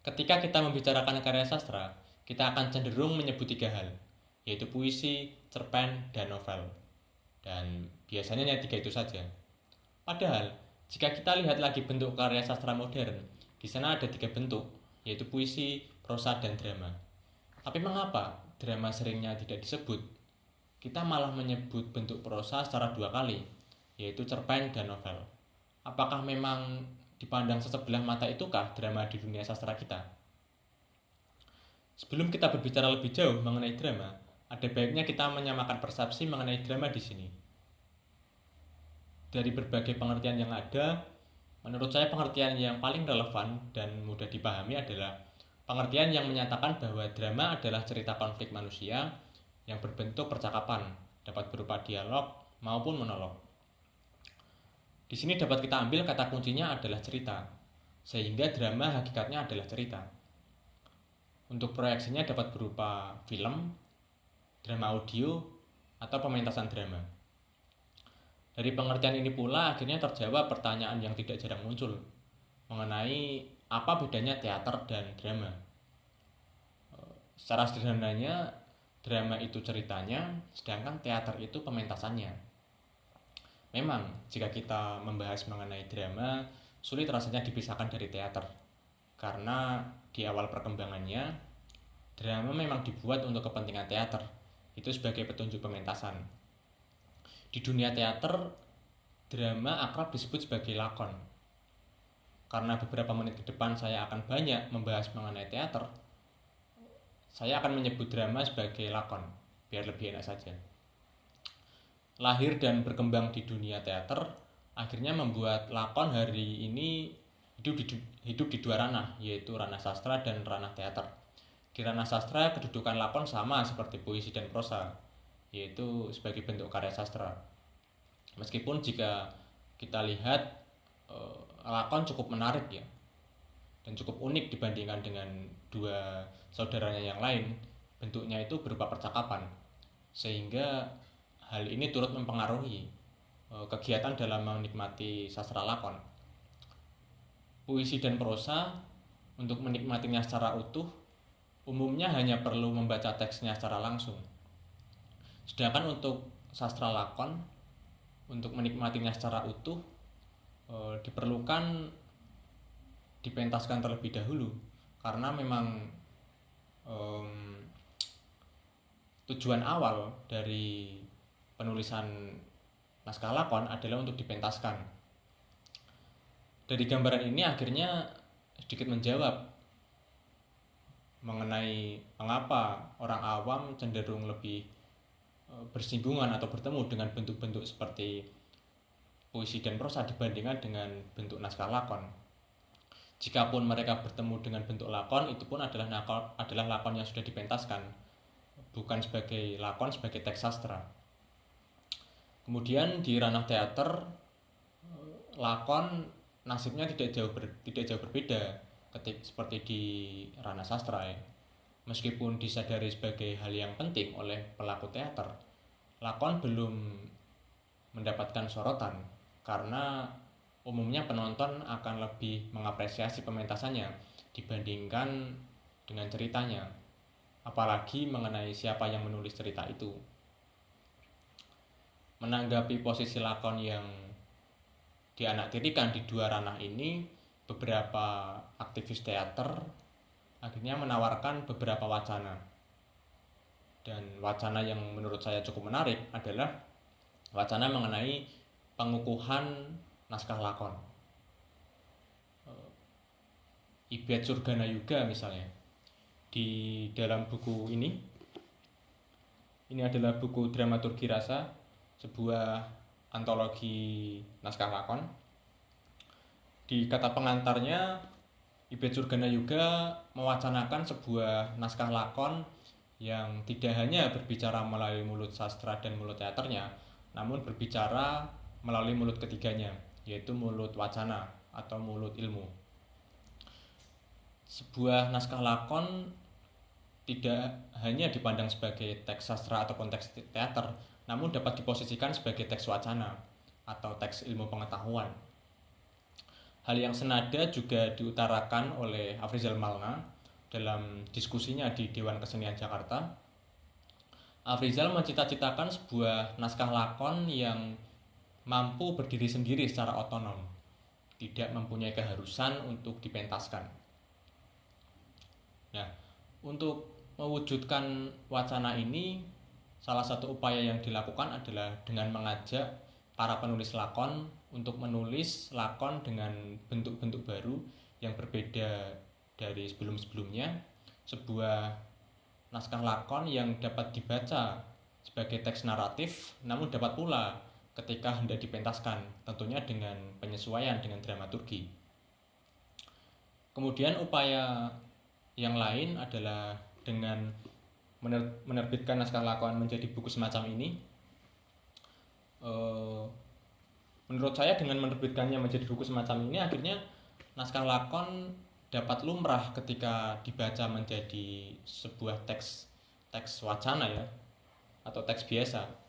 Ketika kita membicarakan karya sastra, kita akan cenderung menyebut tiga hal, yaitu puisi, cerpen, dan novel. Dan biasanya hanya tiga itu saja. Padahal, jika kita lihat lagi bentuk karya sastra modern, di sana ada tiga bentuk, yaitu puisi, prosa, dan drama. Tapi mengapa drama seringnya tidak disebut? Kita malah menyebut bentuk prosa secara dua kali, yaitu cerpen dan novel. Apakah memang dipandang sesebelah mata itukah drama di dunia sastra kita? Sebelum kita berbicara lebih jauh mengenai drama, ada baiknya kita menyamakan persepsi mengenai drama di sini. Dari berbagai pengertian yang ada, menurut saya pengertian yang paling relevan dan mudah dipahami adalah pengertian yang menyatakan bahwa drama adalah cerita konflik manusia yang berbentuk percakapan, dapat berupa dialog maupun monolog. Di sini dapat kita ambil kata kuncinya adalah cerita, sehingga drama hakikatnya adalah cerita. Untuk proyeksinya dapat berupa film, drama audio, atau pementasan drama. Dari pengertian ini pula akhirnya terjawab pertanyaan yang tidak jarang muncul mengenai apa bedanya teater dan drama. Secara sederhananya, drama itu ceritanya, sedangkan teater itu pementasannya. Memang, jika kita membahas mengenai drama, sulit rasanya dipisahkan dari teater. Karena di awal perkembangannya, drama memang dibuat untuk kepentingan teater. Itu sebagai petunjuk pementasan. Di dunia teater, drama akrab disebut sebagai lakon. Karena beberapa menit ke depan saya akan banyak membahas mengenai teater, saya akan menyebut drama sebagai lakon, biar lebih enak saja. Lahir dan berkembang di dunia teater, akhirnya membuat lakon hari ini hidup di dua ranah, yaitu ranah sastra dan ranah teater. Di ranah sastra, kedudukan lakon sama seperti puisi dan prosa, yaitu sebagai bentuk karya sastra. Meskipun jika kita lihat lakon cukup menarik ya, dan cukup unik dibandingkan dengan dua saudaranya yang lain, bentuknya itu berupa percakapan, sehingga hal ini turut mempengaruhi kegiatan dalam menikmati sastra lakon. Puisi dan prosa, untuk menikmatinya secara utuh, umumnya hanya perlu membaca teksnya secara langsung. Sedangkan untuk sastra lakon, untuk menikmatinya secara utuh, diperlukan dipentaskan terlebih dahulu, karena memang tujuan awal dari penulisan naskah lakon adalah untuk dipentaskan. Dari gambaran ini akhirnya sedikit menjawab mengenai mengapa orang awam cenderung lebih bersinggungan atau bertemu dengan bentuk-bentuk seperti puisi dan prosa dibandingkan dengan bentuk naskah lakon. Jikapun mereka bertemu dengan bentuk lakon, itu pun adalah lakon yang sudah dipentaskan, bukan sebagai lakon, sebagai teks sastra. Kemudian di ranah teater, lakon nasibnya tidak jauh berbeda seperti di ranah sastra ya. Meskipun disadari sebagai hal yang penting oleh pelaku teater, lakon belum mendapatkan sorotan karena umumnya penonton akan lebih mengapresiasi pementasannya dibandingkan dengan ceritanya, apalagi mengenai siapa yang menulis cerita itu. Menanggapi posisi lakon yang dianaktirikan di dua ranah ini, beberapa aktivis teater akhirnya menawarkan beberapa wacana. Dan wacana yang menurut saya cukup menarik adalah wacana mengenai pengukuhan naskah lakon. Ibyat Surgana Yuga misalnya. Di dalam buku ini adalah buku Dramaturgi Rasa, sebuah antologi naskah lakon. Di kata pengantarnya, Ibyat Surgana Yuga mewacanakan sebuah naskah lakon yang tidak hanya berbicara melalui mulut sastra dan mulut teaternya, namun berbicara melalui mulut ketiganya, yaitu mulut wacana atau mulut ilmu. Sebuah naskah lakon tidak hanya dipandang sebagai teks sastra ataupun teks teater, namun dapat diposisikan sebagai teks wacana atau teks ilmu pengetahuan. Hal yang senada juga diutarakan oleh Afrizal Malna dalam diskusinya di Dewan Kesenian Jakarta. Afrizal mencita-citakan sebuah naskah lakon yang mampu berdiri sendiri secara otonom, tidak mempunyai keharusan untuk dipentaskan. Nah, untuk mewujudkan wacana ini, salah satu upaya yang dilakukan adalah dengan mengajak para penulis lakon untuk menulis lakon dengan bentuk-bentuk baru yang berbeda dari sebelum-sebelumnya, sebuah naskah lakon yang dapat dibaca sebagai teks naratif namun dapat pula ketika hendak dipentaskan, tentunya dengan penyesuaian dengan dramaturgi. Kemudian upaya yang lain adalah dengan menerbitkan naskah lakon menjadi buku semacam ini. Menurut saya dengan menerbitkannya menjadi buku semacam ini, akhirnya naskah lakon dapat lumrah ketika dibaca menjadi sebuah teks wacana ya, atau teks biasa.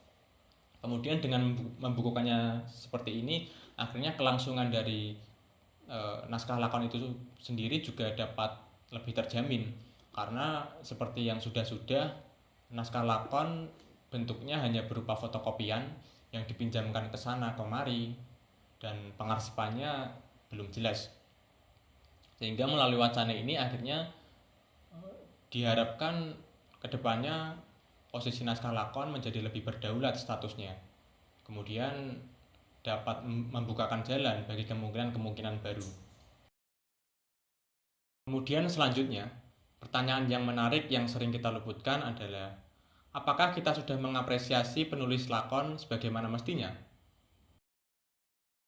Kemudian dengan membukukannya seperti ini, akhirnya kelangsungan dari naskah lakon itu sendiri juga dapat lebih terjamin, karena seperti yang sudah-sudah, naskah lakon bentuknya hanya berupa fotokopian yang dipinjamkan ke sana kemari dan pengarsipannya belum jelas. Sehingga melalui wacana ini akhirnya diharapkan kedepannya posisi naskah lakon menjadi lebih berdaulat statusnya. Kemudian dapat membukakan jalan bagi kemungkinan-kemungkinan baru. Kemudian selanjutnya, pertanyaan yang menarik yang sering kita luputkan adalah, apakah kita sudah mengapresiasi penulis lakon sebagaimana mestinya?